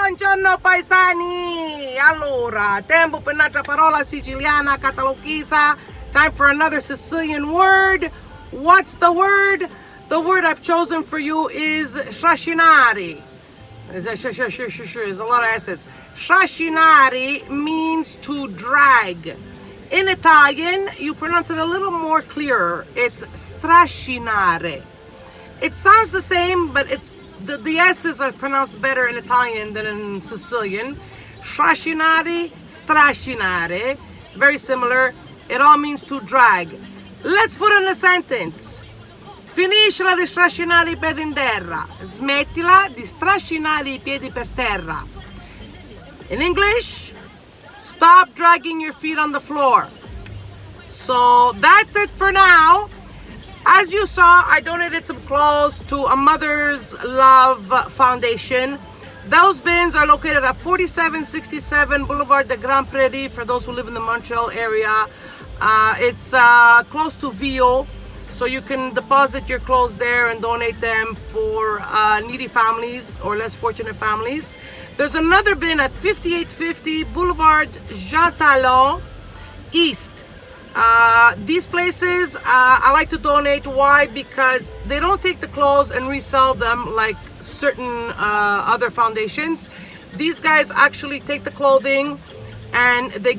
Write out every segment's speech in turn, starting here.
Buongiorno paesani! Allora, tempo per un'altra parola siciliana, catalogisa. Time for another Sicilian word. What's the word? The word I've chosen for you is trascinare. There's a lot of S's. Trascinare means to drag. In Italian, you pronounce it a little more clearer. It's strascinare. It sounds the same, but the S's are pronounced better in Italian than in Sicilian. Trascinare, strascinare. It's very similar. It all means to drag. Let's put in a sentence. Finiscila di strascinare I piedi in terra. Smettila di strascinare I piedi per terra. In English, stop dragging your feet on the floor. So that's it for now. As you saw, I donated some clothes to a Mother's Love Foundation. Those bins are located at 4767 Boulevard de Grand Prairie for those who live in the Montreal area. It's close to Vio, so you can deposit your clothes there and donate them for needy families or less fortunate families. There's another bin at 5850 Boulevard Jean Talon East. These places I like to donate. Why? Because they don't take the clothes and resell them like certain other foundations. These guys actually take the clothing and they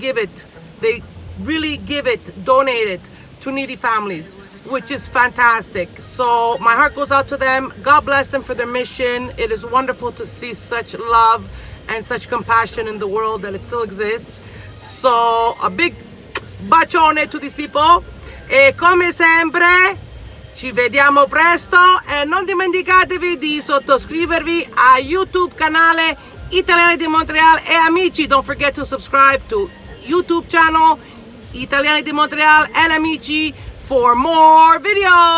really give it, donate it to needy families, which is fantastic. So my heart goes out to them. God bless them for their mission. It is wonderful to see such love and such compassion in the world, that it still exists. So a big bacione to these people, e come sempre ci vediamo presto, e non dimenticatevi di sottoscrivervi a YouTube canale Italiani di Montreal e Amici. Don't forget to subscribe to YouTube channel Italiani di Montreal and Amici for more videos.